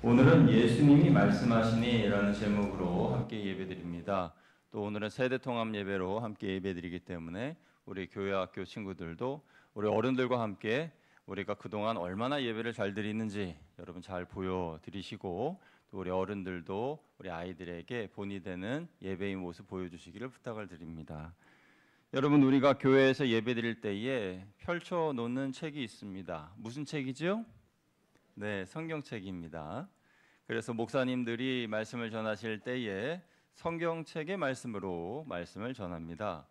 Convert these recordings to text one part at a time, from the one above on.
오늘은 예수님이 말씀하시니라는 제목으로 함께 예배드립니다. 또 오늘은 세대통합 예배로 함께 예배드리기 때문에 우리 교회 학교 친구들도 우리 어른들과 함께 우리가 그동안 얼마나 예배를 잘 드리는지 여러분 잘 보여드리시고, 또 우리 어른들도 우리 아이들에게 본이 되는 예배의 모습 보여주시기를 부탁을 드립니다. 여러분, 우리가 교회에서 예배드릴 때에 펼쳐놓는 책이 있습니다. 무슨 책이죠? 네, 성경책입니다. 그래서 목사님들이 말씀을 전하실 때에 성경책의 말씀으로 말씀을 전합니다.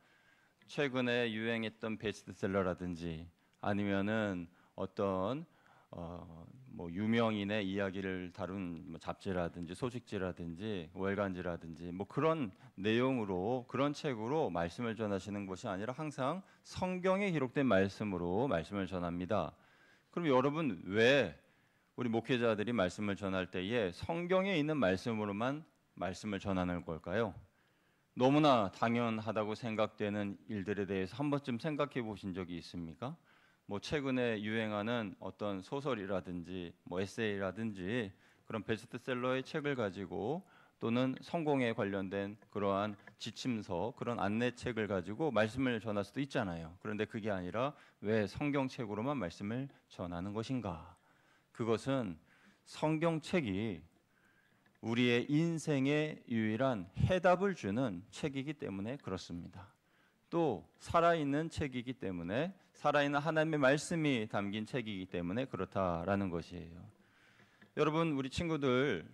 최근에 유행했던 베스트셀러라든지 아니면은 어떤 유명인의 이야기를 다룬 잡지라든지 소식지라든지 월간지라든지 그런 내용으로, 그런 책으로 말씀을 전하시는 것이 아니라 항상 성경에 기록된 말씀으로 말씀을 전합니다. 그럼 여러분, 왜 우리 목회자들이 말씀을 전할 때에 성경에 있는 말씀으로만 말씀을 전하는 걸까요? 너무나 당연하다고 생각되는 일들에 대해서 한 번쯤 생각해 보신 적이 있습니까? 최근에 유행하는 어떤 소설이라든지 에세이라든지 그런 베스트셀러의 책을 가지고, 또는 성공에 관련된 그러한 지침서, 그런 안내책을 가지고 말씀을 전할 수도 있잖아요. 그런데 그게 아니라 왜 성경책으로만 말씀을 전하는 것인가? 그것은 성경책이 우리의 인생의 유일한 해답을 주는 책이기 때문에 그렇습니다. 또 살아있는 책이기 때문에, 살아있는 하나님의 말씀이 담긴 책이기 때문에 그렇다라는 것이에요. 여러분, 우리 친구들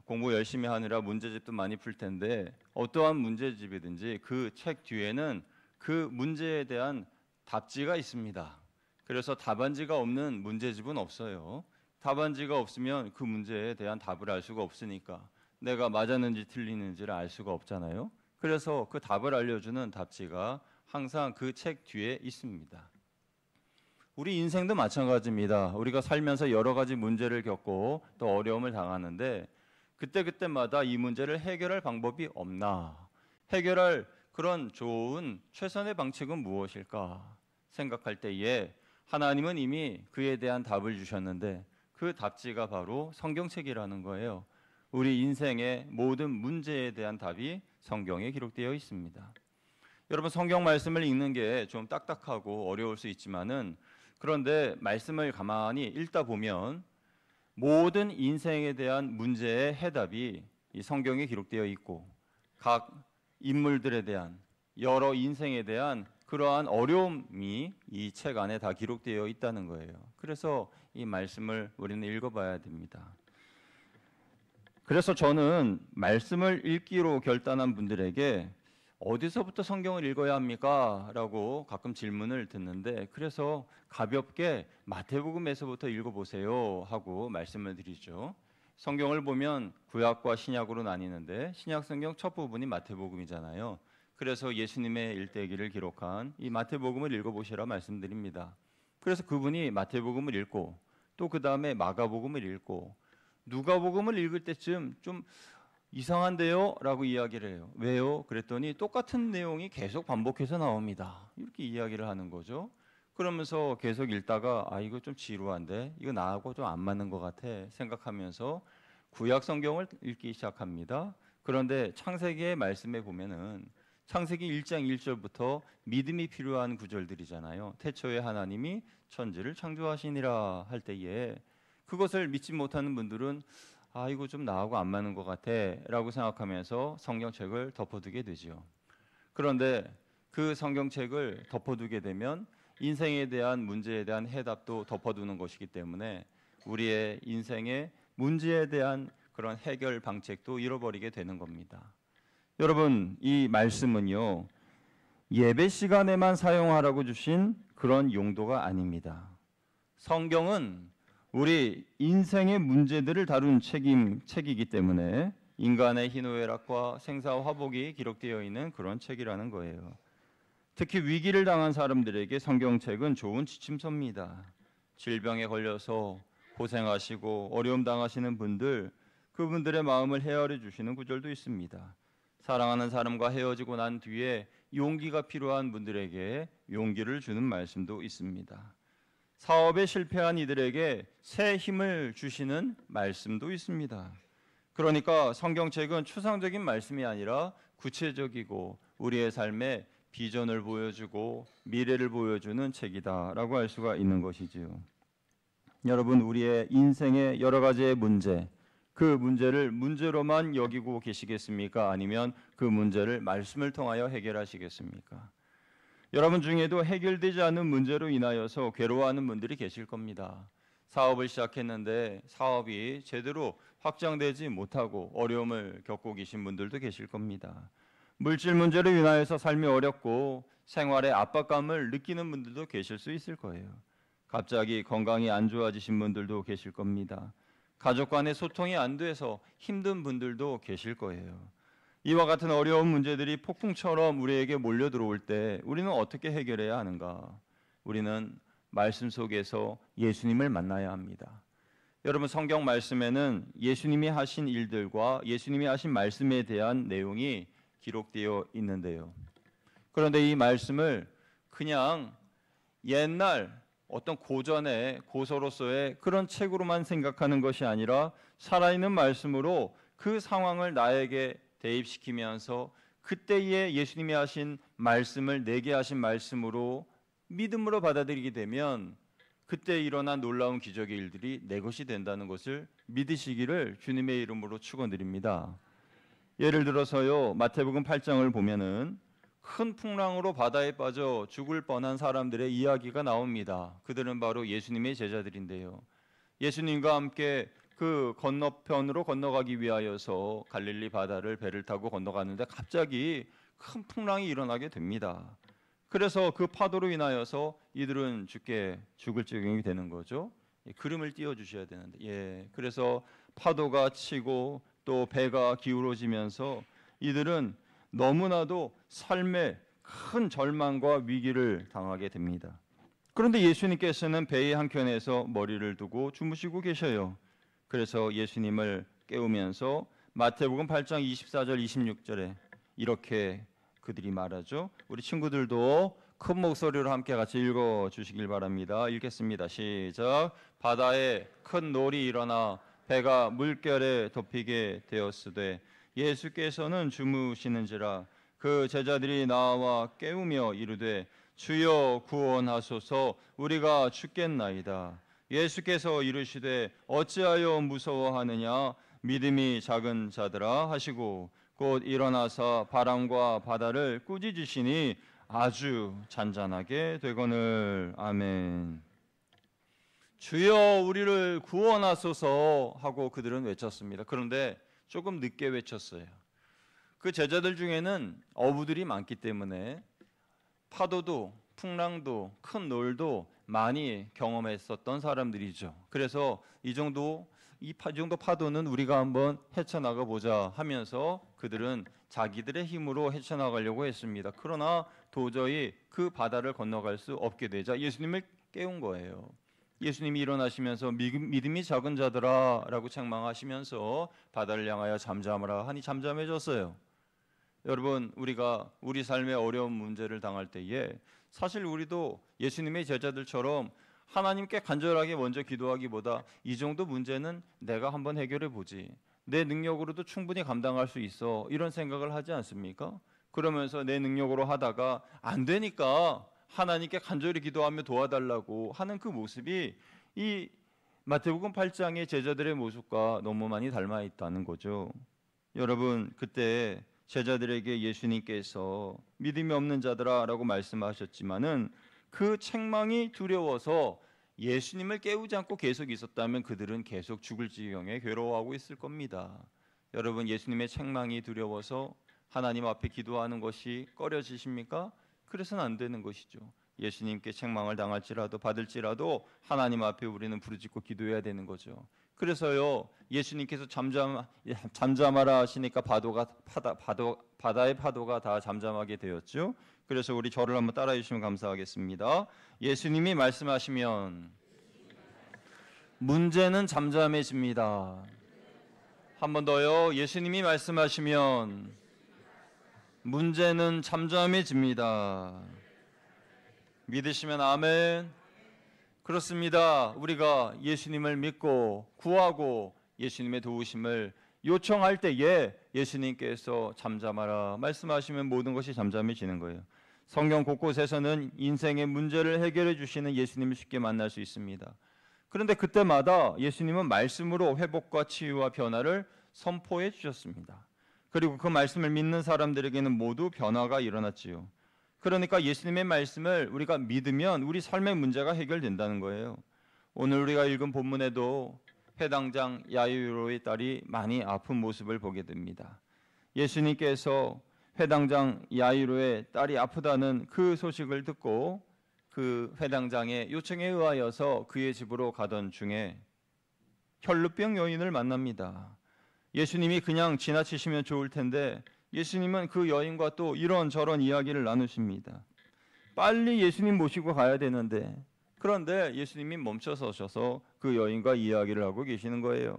공부 열심히 하느라 문제집도 많이 풀 텐데, 어떠한 문제집이든지 그 책 뒤에는 그 문제에 대한 답지가 있습니다. 그래서 답안지가 없는 문제집은 없어요. 답안지가 없으면 그 문제에 대한 답을 알 수가 없으니까 내가 맞았는지 틀리는지를 알 수가 없잖아요. 그래서 그 답을 알려주는 답지가 항상 그 책 뒤에 있습니다. 우리 인생도 마찬가지입니다. 우리가 살면서 여러 가지 문제를 겪고 또 어려움을 당하는데, 그때마다 이 문제를 해결할 방법이 없나? 해결할 그런 좋은 최선의 방책은 무엇일까 생각할 때에 하나님은 이미 그에 대한 답을 주셨는데, 그 답지가 바로 성경책이라는 거예요. 우리 인생의 모든 문제에 대한 답이 성경에 기록되어 있습니다. 여러분, 성경 말씀을 읽는 게 좀 딱딱하고 어려울 수 있지만은, 그런데 말씀을 가만히 읽다 보면 모든 인생에 대한 문제의 해답이 이 성경에 기록되어 있고, 각 인물들에 대한, 여러 인생에 대한 그러한 어려움이 이 책 안에 다 기록되어 있다는 거예요. 그래서 이 말씀을 우리는 읽어봐야 됩니다. 그래서 저는 말씀을 읽기로 결단한 분들에게 어디서부터 성경을 읽어야 합니까? 라고 가끔 질문을 듣는데, 그래서 가볍게 마태복음에서부터 읽어보세요 하고 말씀을 드리죠. 성경을 보면 구약과 신약으로 나뉘는데, 신약 성경 첫 부분이 마태복음이잖아요. 그래서 예수님의 일대기를 기록한 이 마태복음을 읽어보시라 말씀드립니다. 그래서 그분이 마태복음을 읽고, 또 그 다음에 마가복음을 읽고, 누가복음을 읽을 때쯤 좀 이상한데요? 라고 이야기를 해요. 왜요? 그랬더니 똑같은 내용이 계속 반복해서 나옵니다. 이렇게 이야기를 하는 거죠. 그러면서 계속 읽다가 이거 좀 지루한데, 이거 나하고 좀 안 맞는 것 같아 생각하면서 구약 성경을 읽기 시작합니다. 그런데 창세기의 말씀에 보면은 창세기 1장 1절부터 믿음이 필요한 구절들이잖아요. 태초에 하나님이 천지를 창조하시니라 할 때에 그것을 믿지 못하는 분들은 이거 좀 나하고 안 맞는 것 같아 라고 생각하면서 성경책을 덮어두게 되죠. 그런데 그 성경책을 덮어두게 되면 인생에 대한 문제에 대한 해답도 덮어두는 것이기 때문에 우리의 인생의 문제에 대한 그런 해결 방책도 잃어버리게 되는 겁니다. 여러분, 이 말씀은요, 예배 시간에만 사용하라고 주신 그런 용도가 아닙니다. 성경은 우리 인생의 문제들을 다룬 책이기 때문에 인간의 희노애락과 생사화복이 기록되어 있는 그런 책이라는 거예요. 특히 위기를 당한 사람들에게 성경책은 좋은 지침서입니다. 질병에 걸려서 고생하시고 어려움 당하시는 분들, 그분들의 마음을 헤아려 주시는 구절도 있습니다. 사랑하는 사람과 헤어지고 난 뒤에 용기가 필요한 분들에게 용기를 주는 말씀도 있습니다. 사업에 실패한 이들에게 새 힘을 주시는 말씀도 있습니다. 그러니까 성경책은 추상적인 말씀이 아니라 구체적이고 우리의 삶에 비전을 보여주고 미래를 보여주는 책이다라고 할 수가 있는 것이지요. 여러분, 우리의 인생의 여러 가지의 문제, 그 문제를 문제로만 여기고 계시겠습니까? 아니면 그 문제를 말씀을 통하여 해결하시겠습니까? 여러분 중에도 해결되지 않는 문제로 인하여서 괴로워하는 분들이 계실 겁니다. 사업을 시작했는데 사업이 제대로 확장되지 못하고 어려움을 겪고 계신 분들도 계실 겁니다. 물질 문제로 인하여서 삶이 어렵고 생활에 압박감을 느끼는 분들도 계실 수 있을 거예요. 갑자기 건강이 안 좋아지신 분들도 계실 겁니다. 가족 간의 소통이 안 돼서 힘든 분들도 계실 거예요. 이와 같은 어려운 문제들이 폭풍처럼 우리에게 몰려 들어올 때 우리는 어떻게 해결해야 하는가? 우리는 말씀 속에서 예수님을 만나야 합니다. 여러분, 성경 말씀에는 예수님이 하신 일들과 예수님이 하신 말씀에 대한 내용이 기록되어 있는데요. 그런데 이 말씀을 그냥 옛날 어떤 고전의 고서로서의 그런 책으로만 생각하는 것이 아니라 살아있는 말씀으로 그 상황을 나에게 대입시키면서 그때의 예수님이 하신 말씀을 내게 하신 말씀으로 믿음으로 받아들이게 되면 그때 일어난 놀라운 기적의 일들이 내 것이 된다는 것을 믿으시기를 주님의 이름으로 축원드립니다. 예를 들어서요, 마태복음 8장을 보면은 큰 풍랑으로 바다에 빠져 죽을 뻔한 사람들의 이야기가 나옵니다. 그들은 바로 예수님의 제자들인데요. 예수님과 함께 그 건너편으로 건너가기 위하여서 갈릴리 바다를 배를 타고 건너가는데 갑자기 큰 풍랑이 일어나게 됩니다. 그래서 그 파도로 인하여서 이들은 죽을 지경이 되는 거죠. 그림을 띄워주셔야 되는데, 그래서 파도가 치고 또 배가 기울어지면서 이들은 너무나도 삶의 큰 절망과 위기를 당하게 됩니다. 그런데 예수님께서는 배의 한켠에서 머리를 두고 주무시고 계셔요. 그래서 예수님을 깨우면서 마태복음 8장 24절 26절에 이렇게 그들이 말하죠. 우리 친구들도 큰 목소리로 함께 같이 읽어주시길 바랍니다. 읽겠습니다. 시작. 바다에 큰 놀이 일어나 배가 물결에 덮이게 되었으되 예수께서는 주무시는지라. 그 제자들이 나와 깨우며 이르되 주여 구원하소서, 우리가 죽겠나이다. 예수께서 이르시되 어찌하여 무서워하느냐, 믿음이 작은 자들아 하시고 곧 일어나서 바람과 바다를 꾸짖으시니 아주 잔잔하게 되거늘. 아멘. 주여 우리를 구원하소서 하고 그들은 외쳤습니다. 그런데 조금 늦게 외쳤어요. 그 제자들 중에는 어부들이 많기 때문에 파도도 풍랑도 큰 놀도 많이 경험했었던 사람들이죠. 그래서 이 정도 파도는 우리가 한번 헤쳐나가 보자 하면서 그들은 자기들의 힘으로 헤쳐나가려고 했습니다. 그러나 도저히 그 바다를 건너갈 수 없게 되자 예수님을 깨운 거예요. 예수님이 일어나시면서 믿음이 작은 자들아 라고 책망하시면서 바다를 향하여 잠잠하라 하니 잠잠해졌어요. 여러분, 우리가 우리 삶의 어려운 문제를 당할 때에 사실 우리도 예수님의 제자들처럼 하나님께 간절하게 먼저 기도하기보다 이 정도 문제는 내가 한번 해결해 보지, 내 능력으로도 충분히 감당할 수 있어, 이런 생각을 하지 않습니까? 그러면서 내 능력으로 하다가 안 되니까 하나님께 간절히 기도하며 도와달라고 하는 그 모습이 이 마태복음 8장의 제자들의 모습과 너무 많이 닮아 있다는 거죠. 여러분, 그때 제자들에게 예수님께서 믿음이 없는 자들아 라고 말씀하셨지만은 그 책망이 두려워서 예수님을 깨우지 않고 계속 있었다면 그들은 계속 죽을 지경에 괴로워하고 있을 겁니다. 여러분, 예수님의 책망이 두려워서 하나님 앞에 기도하는 것이 꺼려지십니까? 그래서는 안 되는 것이죠. 예수님께 책망을 당할지라도 받을지라도 하나님 앞에 우리는 부르짖고 기도해야 되는 거죠. 그래서요, 예수님께서 잠잠하라 하시니까 바다의 파도가 다 잠잠하게 되었죠. 그래서 우리 저를 한번 따라해 주시면 감사하겠습니다. 예수님이 말씀하시면 문제는 잠잠해집니다. 한 번 더요. 예수님이 말씀하시면 문제는 잠잠해집니다. 믿으시면 아멘. 그렇습니다. 우리가 예수님을 믿고 구하고 예수님의 도우심을 요청할 때에 예수님께서 잠잠하라 말씀하시면 모든 것이 잠잠해지는 거예요. 성경 곳곳에서는 인생의 문제를 해결해 주시는 예수님을 쉽게 만날 수 있습니다. 그런데 그때마다 예수님은 말씀으로 회복과 치유와 변화를 선포해 주셨습니다. 그리고 그 말씀을 믿는 사람들에게는 모두 변화가 일어났지요. 그러니까 예수님의 말씀을 우리가 믿으면 우리 삶의 문제가 해결된다는 거예요. 오늘 우리가 읽은 본문에도 회당장 야이로의 딸이 많이 아픈 모습을 보게 됩니다. 예수님께서 회당장 야이로의 딸이 아프다는 그 소식을 듣고 그 회당장의 요청에 의하여서 그의 집으로 가던 중에 혈루병 여인을 만납니다. 예수님이 그냥 지나치시면 좋을 텐데 예수님은 그 여인과 또 이런저런 이야기를 나누십니다. 빨리 예수님 모시고 가야 되는데 그런데 예수님이 멈춰서셔서 그 여인과 이야기를 하고 계시는 거예요.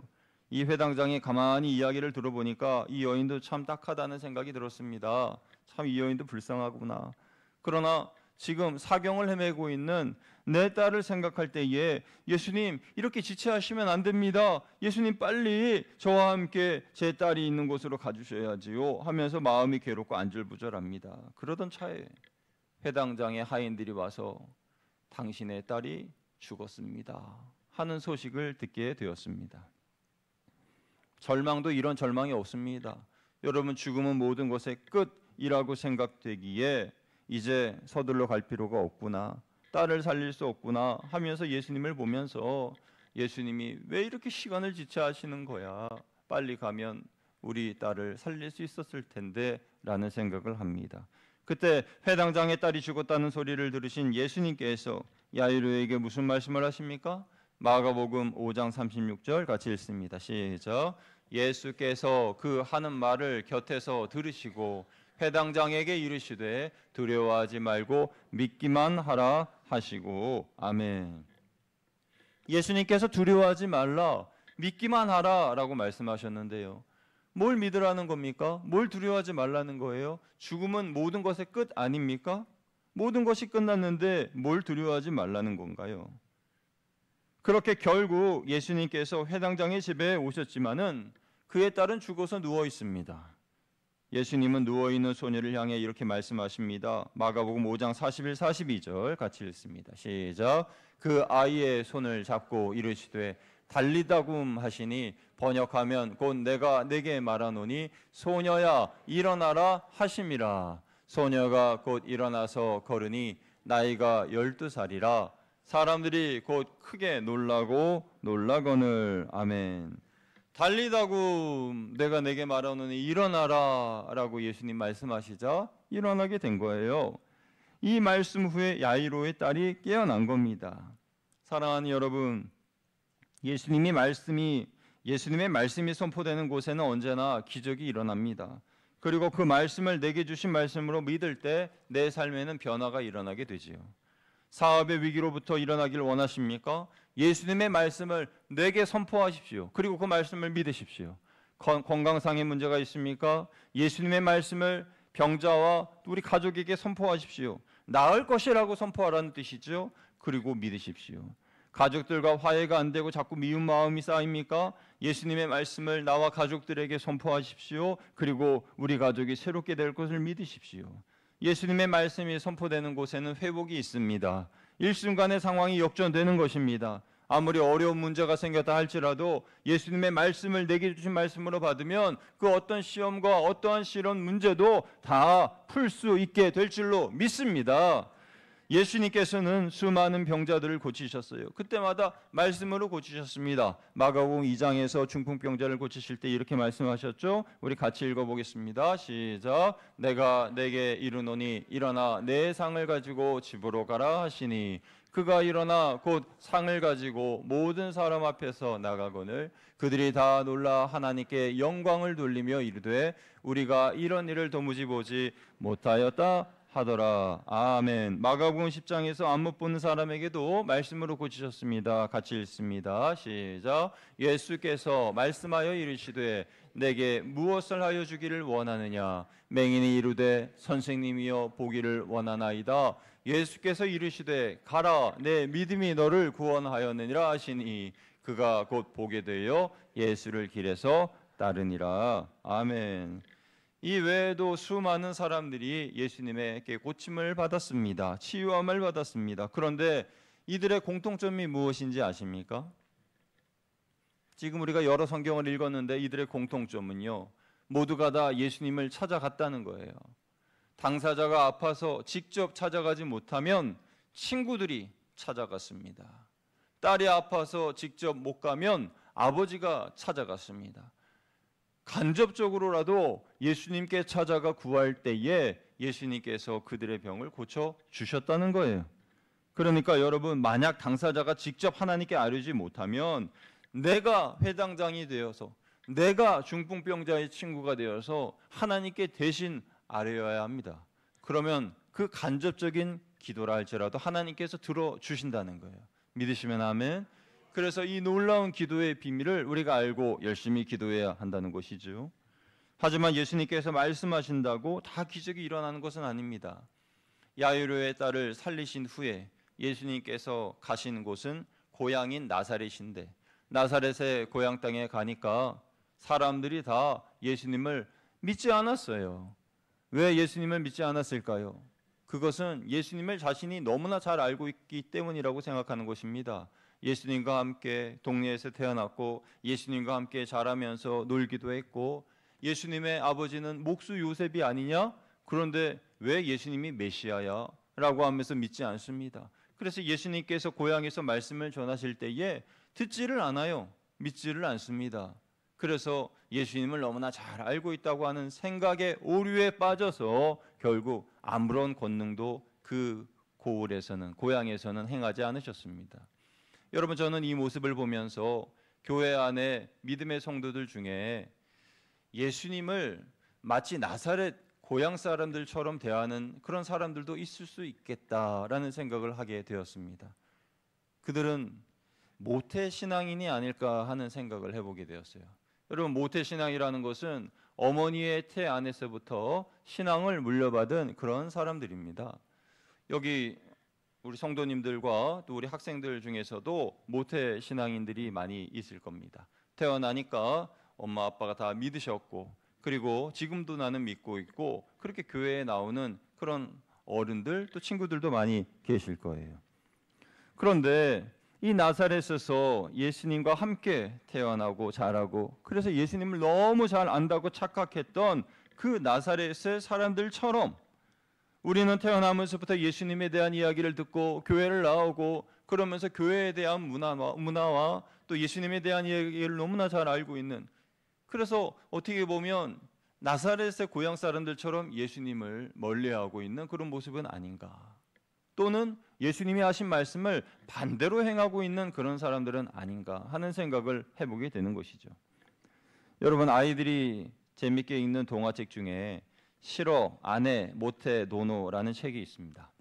이 회당장이 가만히 이야기를 들어보니까 이 여인도 참 딱하다는 생각이 들었습니다. 참 이 여인도 불쌍하구나. 그러나 지금 사경을 헤매고 있는 내 딸을 생각할 때에 예수님 이렇게 지체하시면 안 됩니다. 예수님 빨리 저와 함께 제 딸이 있는 곳으로 가주셔야지요 하면서 마음이 괴롭고 안절부절합니다. 그러던 차에 회당장의 하인들이 와서 당신의 딸이 죽었습니다 하는 소식을 듣게 되었습니다. 절망도 이런 절망이 없습니다. 여러분 죽음은 모든 것의 끝이라고 생각되기에 이제 서둘러 갈 필요가 없구나, 딸을 살릴 수 없구나 하면서 예수님을 보면서 예수님이 왜 이렇게 시간을 지체하시는 거야, 빨리 가면 우리 딸을 살릴 수 있었을 텐데 라는 생각을 합니다. 그때 회당장의 딸이 죽었다는 소리를 들으신 예수님께서 야이로에게 무슨 말씀을 하십니까? 마가복음 5장 36절 같이 읽습니다. 시작. 예수께서 그 하는 말을 곁에서 들으시고 회당장에게 이르시되 두려워하지 말고 믿기만 하라 하시고. 아멘. 예수님께서 두려워하지 말라, 믿기만 하라 라고 말씀하셨는데요. 뭘 믿으라는 겁니까? 뭘 두려워하지 말라는 거예요? 죽음은 모든 것의 끝 아닙니까? 모든 것이 끝났는데 뭘 두려워하지 말라는 건가요? 그렇게 결국 예수님께서 회당장의 집에 오셨지만은 그의 딸은 죽어서 누워 있습니다. 예수님은 누워있는 소녀를 향해 이렇게 말씀하십니다. 마가복음 5장 41, 42절 같이 읽습니다. 시작. 그 아이의 손을 잡고 이르시되 달리다굼 하시니 번역하면 곧 내가 네게 말하노니 소녀야 일어나라 하심이라. 소녀가 곧 일어나서 걸으니 나이가 12살이라. 사람들이 곧 크게 놀라거늘. 아멘. 달리다굼 내가 내게 말하노니 일어나라 라고 예수님 말씀하시자 일어나게 된 거예요. 이 말씀 후에 야이로의 딸이 깨어난 겁니다. 사랑하는 여러분, 예수님의 말씀이 선포되는 곳에는 언제나 기적이 일어납니다. 그리고 그 말씀을 내게 주신 말씀으로 믿을 때 내 삶에는 변화가 일어나게 되지요. 사업의 위기로부터 일어나길 원하십니까? 예수님의 말씀을 내게 선포하십시오. 그리고 그 말씀을 믿으십시오. 건강상의 문제가 있습니까? 예수님의 말씀을 병자와 우리 가족에게 선포하십시오. 나을 것이라고 선포하라는 뜻이죠. 그리고 믿으십시오. 가족들과 화해가 안 되고 자꾸 미운 마음이 쌓입니까? 예수님의 말씀을 나와 가족들에게 선포하십시오. 그리고 우리 가족이 새롭게 될 것을 믿으십시오. 예수님의 말씀이 선포되는 곳에는 회복이 있습니다. 일순간의 상황이 역전되는 것입니다. 아무리 어려운 문제가 생겼다 할지라도 예수님의 말씀을 내게 주신 말씀으로 받으면 그 어떤 시험과 어떠한 실험 문제도 다 풀 수 있게 될 줄로 믿습니다. 예수님께서는 수많은 병자들을 고치셨어요. 그때마다 말씀으로 고치셨습니다. 마가복음 2장에서 중풍병자를 고치실 때 이렇게 말씀하셨죠. 우리 같이 읽어보겠습니다. 시작. 내가 내게 이르노니 일어나 내 상을 가지고 집으로 가라 하시니 그가 일어나 곧 상을 가지고 모든 사람 앞에서 나가거늘 그들이 다 놀라 하나님께 영광을 돌리며 이르되 우리가 이런 일을 도무지 보지 못하였다 하더라. 아멘. 마가복음 10장에서 안 못 보는 사람에게도 말씀으로 고치셨습니다. 같이 읽습니다. 시작. 예수께서 말씀하여 이르시되 내게 무엇을 하여 주기를 원하느냐. 맹인이 이르되 선생님이여 보기를 원하나이다. 예수께서 이르시되 가라 내 믿음이 너를 구원하였느니라 하시니 그가 곧 보게 되어 예수를 길에서 따르니라. 아멘. 이 외에도 수많은 사람들이 예수님에게 고침을 받았습니다. 치유함을 받았습니다. 그런데 이들의 공통점이 무엇인지 아십니까? 지금 우리가 여러 성경을 읽었는데 이들의 공통점은요, 모두가 다 예수님을 찾아갔다는 거예요. 당사자가 아파서 직접 찾아가지 못하면 친구들이 찾아갔습니다. 딸이 아파서 직접 못 가면 아버지가 찾아갔습니다. 간접적으로라도 예수님께 찾아가 구할 때에 예수님께서 그들의 병을 고쳐 주셨다는 거예요. 그러니까 여러분, 만약 당사자가 직접 하나님께 아뢰지 못하면 내가 회당장이 되어서, 내가 중풍병자의 친구가 되어서 하나님께 대신 아뢰어야 합니다. 그러면 그 간접적인 기도라 할지라도 하나님께서 들어주신다는 거예요. 믿으시면 아멘. 그래서 이 놀라운 기도의 비밀을 우리가 알고 열심히 기도해야 한다는 것이죠. 하지만 예수님께서 말씀하신다고 다 기적이 일어나는 것은 아닙니다. 야이로의 딸을 살리신 후에 예수님께서 가신 곳은 고향인 나사렛인데, 나사렛의 고향 땅에 가니까 사람들이 다 예수님을 믿지 않았어요. 왜 예수님을 믿지 않았을까요? 그것은 예수님을 자신이 너무나 잘 알고 있기 때문이라고 생각하는 것입니다. 예수님과 함께 동네에서 태어났고 예수님과 함께 자라면서 놀기도 했고 예수님의 아버지는 목수 요셉이 아니냐? 그런데 왜 예수님이 메시아야? 라고 하면서 믿지 않습니다. 그래서 예수님께서 고향에서 말씀을 전하실 때에 듣지를 않아요. 믿지를 않습니다. 그래서 예수님을 너무나 잘 알고 있다고 하는 생각에 오류에 빠져서 결국 아무런 권능도 그 고을에서는, 고향에서는 행하지 않으셨습니다. 여러분, 저는 이 모습을 보면서 교회 안에 믿음의 성도들 중에 예수님을 마치 나사렛 고향 사람들처럼 대하는 그런 사람들도 있을 수 있겠다라는 생각을 하게 되었습니다. 그들은 모태신앙인이 아닐까 하는 생각을 해보게 되었어요. 여러분, 모태신앙이라는 것은 어머니의 태 안에서부터 신앙을 물려받은 그런 사람들입니다. 여기 우리 성도님들과 또 우리 학생들 중에서도 모태신앙인들이 많이 있을 겁니다. 태어나니까 엄마 아빠가 다 믿으셨고, 그리고 지금도 나는 믿고 있고, 그렇게 교회에 나오는 그런 어른들 또 친구들도 많이 계실 거예요. 그런데 이 나사렛에서 예수님과 함께 태어나고 자라고, 그래서 예수님을 너무 잘 안다고 착각했던 그 나사렛의 사람들처럼 우리는 태어나면서부터 예수님에 대한 이야기를 듣고 교회를 나오고, 그러면서 교회에 대한 문화와 또 예수님에 대한 이야기를 너무나 잘 알고 있는, 그래서 어떻게 보면 나사렛의 고향 사람들처럼 예수님을 멀리하고 있는 그런 모습은 아닌가, 또는 예수님이 하신 말씀을 반대로 행하고 있는 그런 사람들은 아닌가 하는 생각을 해보게 되는 것이죠. 여러분, 아이들이 재밌게 읽는 동화책 중에 싫어, 안해, 못해, 노노라는 책이 있습니다.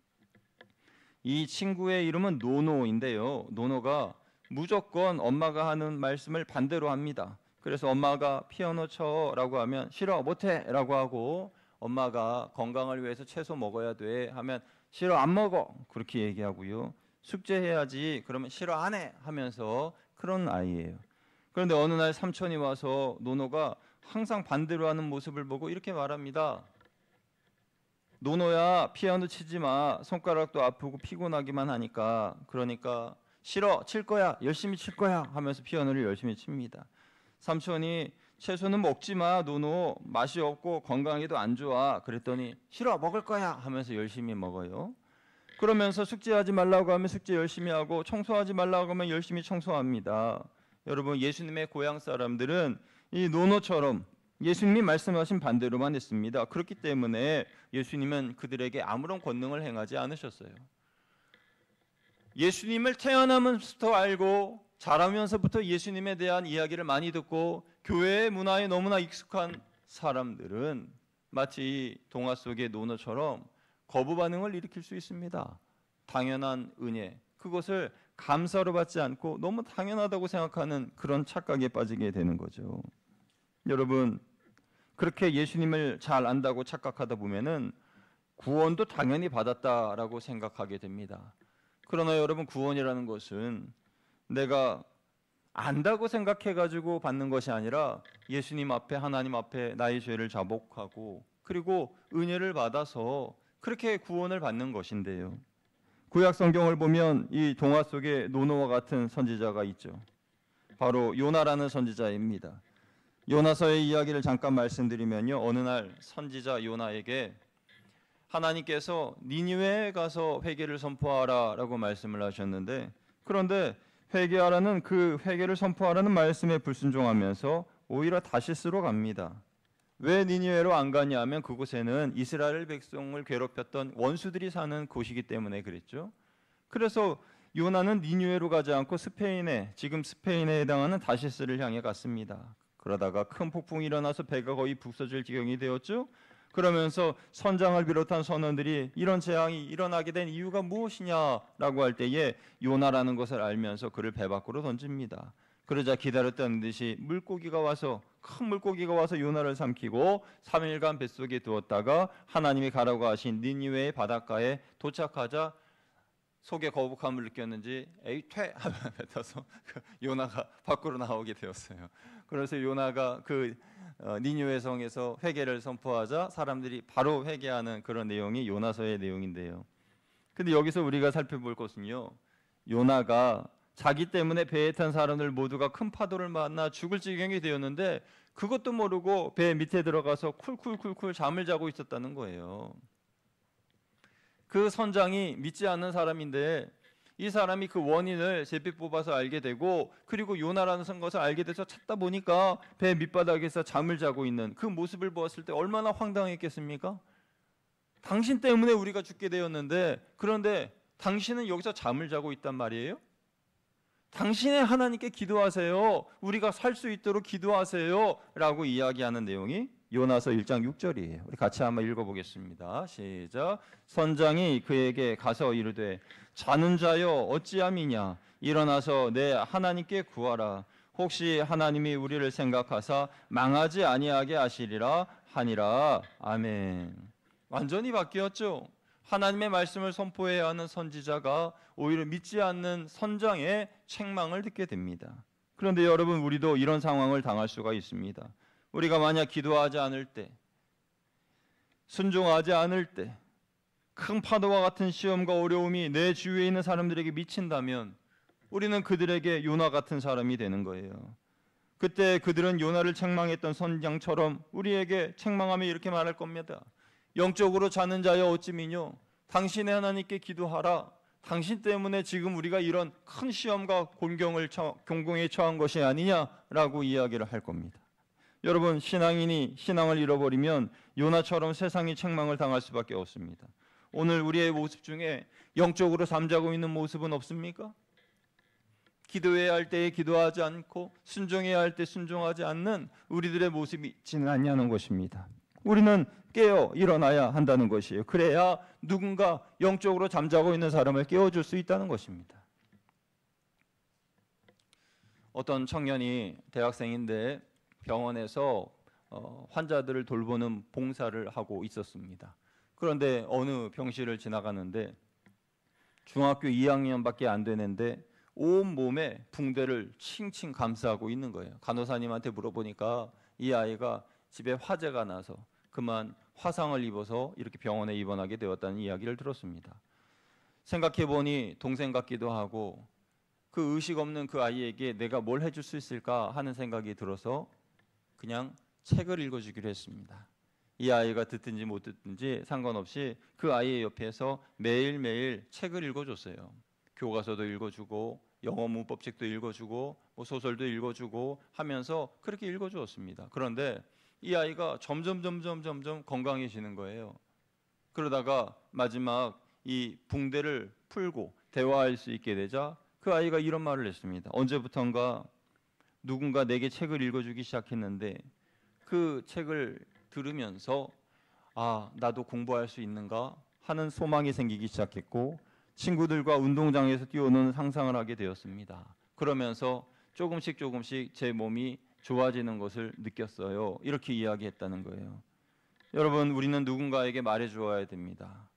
이 친구의 이름은 노노인데요, 노노가 무조건 엄마가 하는 말씀을 반대로 합니다. 그래서 엄마가 피아노 쳐라고 하면 싫어, 못해 라고 하고, 엄마가 건강을 위해서 채소 먹어야 돼 하면 싫어, 안 먹어 그렇게 얘기하고요. 숙제해야지 그러면 싫어, 안 해 하면서 그런 아이예요. 그런데 어느 날 삼촌이 와서 노노가 항상 반대로 하는 모습을 보고 이렇게 말합니다. 노노야, 피아노 치지 마. 손가락도 아프고 피곤하기만 하니까. 그러니까 싫어, 칠 거야, 열심히 칠 거야 하면서 피아노를 열심히 칩니다. 삼촌이 채소는 먹지 마, 노노, 맛이 없고 건강에도 안 좋아. 그랬더니 싫어, 먹을 거야 하면서 열심히 먹어요. 그러면서 숙제하지 말라고 하면 숙제 열심히 하고, 청소하지 말라고 하면 열심히 청소합니다. 여러분, 예수님의 고향 사람들은 이 노노처럼 예수님이 말씀하신 반대로만 했습니다. 그렇기 때문에 예수님은 그들에게 아무런 권능을 행하지 않으셨어요. 예수님을 태어나면서부터 알고 자라면서부터 예수님에 대한 이야기를 많이 듣고 교회의 문화에 너무나 익숙한 사람들은 마치 동화 속의 노노처럼 거부 반응을 일으킬 수 있습니다. 당연한 은혜, 그것을 감사로 받지 않고 너무 당연하다고 생각하는 그런 착각에 빠지게 되는 거죠. 여러분, 그렇게 예수님을 잘 안다고 착각하다 보면은 구원도 당연히 받았다라고 생각하게 됩니다. 그러나 여러분, 구원이라는 것은 내가 안다고 생각해가지고 받는 것이 아니라 예수님 앞에, 하나님 앞에 나의 죄를 자복하고 그리고 은혜를 받아서 그렇게 구원을 받는 것인데요. 구약 성경을 보면 이 동화 속에 노노와 같은 선지자가 있죠. 바로 요나라는 선지자입니다. 요나서의 이야기를 잠깐 말씀드리면요, 어느 날 선지자 요나에게 하나님께서 니느웨에 가서 회개를 선포하라라고 말씀을 하셨는데, 그런데 회개하라는 그 회개를 선포하라는 말씀에 불순종하면서 오히려 다시스로 갑니다. 왜 니느웨로 안 가냐면 그곳에는 이스라엘 백성을 괴롭혔던 원수들이 사는 곳이기 때문에 그랬죠. 그래서 요나는 니느웨로 가지 않고 스페인에, 지금 스페인에 해당하는 다시스를 향해 갔습니다. 그러다가 큰 폭풍이 일어나서 배가 거의 부서질 지경이 되었죠. 그러면서 선장을 비롯한 선원들이 이런 재앙이 일어나게 된 이유가 무엇이냐라고 할 때에 요나라는 것을 알면서 그를 배 밖으로 던집니다. 그러자 기다렸다는 듯이 물고기가 와서, 큰 물고기가 와서 요나를 삼키고 3일간 뱃속에 두었다가 하나님이 가라고 하신 니느웨의 바닷가에 도착하자 속에 거북함을 느꼈는지 에이 퇴 하면 뱉어서 요나가 밖으로 나오게 되었어요. 그래서 요나가 그 니느웨 성에서 회개를 선포하자 사람들이 바로 회개하는 그런 내용이 요나서의 내용인데요. 근데 여기서 우리가 살펴볼 것은요, 요나가 자기 때문에 배에 탄 사람들 모두가 큰 파도를 만나 죽을 지경이 되었는데 그것도 모르고 배 밑에 들어가서 쿨쿨쿨쿨 잠을 자고 있었다는 거예요. 그 선장이 믿지 않는 사람인데 이 사람이 그 원인을 제빛 뽑아서 알게 되고 그리고 요나라는 것을 알게 돼서 찾다 보니까 배 밑바닥에서 잠을 자고 있는 그 모습을 보았을 때 얼마나 황당했겠습니까? 당신 때문에 우리가 죽게 되었는데, 그런데 당신은 여기서 잠을 자고 있단 말이에요? 당신의 하나님께 기도하세요. 우리가 살 수 있도록 기도하세요 라고 이야기하는 내용이 요나서 1장 6절이에요. 우리 같이 한번 읽어보겠습니다. 시작. 선장이 그에게 가서 이르되 자는 자여 어찌함이냐, 일어나서 내 하나님께 구하라. 혹시 하나님이 우리를 생각하사 망하지 아니하게 하시리라 하니라. 아멘. 완전히 바뀌었죠. 하나님의 말씀을 선포해야 하는 선지자가 오히려 믿지 않는 선장의 책망을 듣게 됩니다. 그런데 여러분, 우리도 이런 상황을 당할 수가 있습니다. 우리가 만약 기도하지 않을 때, 순종하지 않을 때, 큰 파도와 같은 시험과 어려움이 내 주위에 있는 사람들에게 미친다면 우리는 그들에게 요나 같은 사람이 되는 거예요. 그때 그들은 요나를 책망했던 선장처럼 우리에게 책망하며 이렇게 말할 겁니다. 영적으로 자는 자여 어찌 미뇨, 당신의 하나님께 기도하라. 당신 때문에 지금 우리가 이런 큰 시험과 공경에 처한 것이 아니냐라고 이야기를 할 겁니다. 여러분, 신앙인이 신앙을 잃어버리면 요나처럼 세상이 책망을 당할 수밖에 없습니다. 오늘 우리의 모습 중에 영적으로 잠자고 있는 모습은 없습니까? 기도해야 할 때에 기도하지 않고 순종해야 할 때 순종하지 않는 우리들의 모습이 있지는 않냐는 것입니다. 우리는 깨어 일어나야 한다는 것이에요. 그래야 누군가 영적으로 잠자고 있는 사람을 깨워줄 수 있다는 것입니다. 어떤 청년이 대학생인데 병원에서 환자들을 돌보는 봉사를 하고 있었습니다. 그런데 어느 병실을 지나가는데 중학교 2학년밖에 안 되는데 온 몸에 붕대를 칭칭 감싸고 있는 거예요. 간호사님한테 물어보니까 이 아이가 집에 화재가 나서 그만 화상을 입어서 이렇게 병원에 입원하게 되었다는 이야기를 들었습니다. 생각해보니 동생 같기도 하고 그 의식 없는 그 아이에게 내가 뭘 해줄 수 있을까 하는 생각이 들어서 그냥 책을 읽어주기로 했습니다. 이 아이가 듣든지 못 듣든지 상관없이 그 아이의 옆에서 매일매일 책을 읽어줬어요. 교과서도 읽어주고 영어 문법책도 읽어주고 소설도 읽어주고 하면서 그렇게 읽어주었습니다. 그런데 이 아이가 점점 건강해지는 거예요. 그러다가 마지막 이 붕대를 풀고 대화할 수 있게 되자 그 아이가 이런 말을 했습니다. 언제부턴가 누군가 내게 책을 읽어주기 시작했는데 그 책을 들으면서 아, 나도 공부할 수 있는가 하는 소망이 생기기 시작했고 친구들과 운동장에서 뛰어노는 상상을 하게 되었습니다. 그러면서 조금씩 제 몸이 좋아지는 것을 느꼈어요. 이렇게 이야기했다는 거예요. 여러분, 우리는 누군가에게 말해 주어야 됩니다.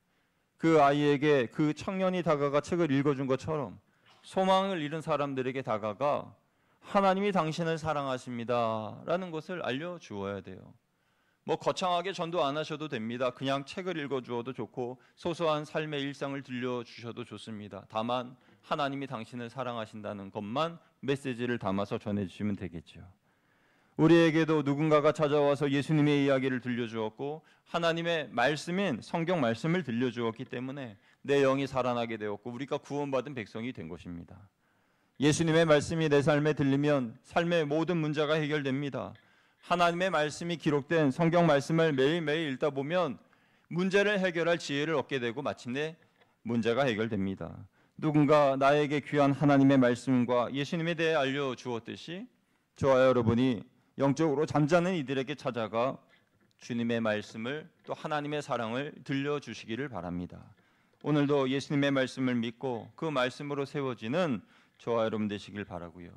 그 아이에게 그 청년이 다가가 책을 읽어준 것처럼 소망을 잃은 사람들에게 다가가 하나님이 당신을 사랑하십니다 라는 것을 알려주어야 돼요. 뭐 거창하게 전도 안 하셔도 됩니다. 그냥 책을 읽어주어도 좋고 소소한 삶의 일상을 들려주셔도 좋습니다. 다만 하나님이 당신을 사랑하신다는 것만 메시지를 담아서 전해주시면 되겠죠. 우리에게도 누군가가 찾아와서 예수님의 이야기를 들려주었고 하나님의 말씀인 성경 말씀을 들려주었기 때문에 내 영이 살아나게 되었고 우리가 구원받은 백성이 된 것입니다. 예수님의 말씀이 내 삶에 들리면 삶의 모든 문제가 해결됩니다. 하나님의 말씀이 기록된 성경 말씀을 매일매일 읽다 보면 문제를 해결할 지혜를 얻게 되고 마침내 문제가 해결됩니다. 누군가 나에게 귀한 하나님의 말씀과 예수님에 대해 알려주었듯이 저와 여러분이 영적으로 잠자는 이들에게 찾아가 주님의 말씀을 또 하나님의 사랑을 들려주시기를 바랍니다. 오늘도 예수님의 말씀을 믿고 그 말씀으로 세워지는 저와 여러분 되시길 바라고요.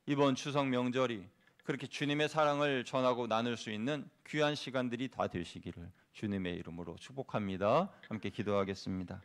이번 추석 명절이 그렇게 주님의 사랑을 전하고 나눌 수 있는 귀한 시간들이 다 되시기를 주님의 이름으로 축복합니다. 함께 기도하겠습니다.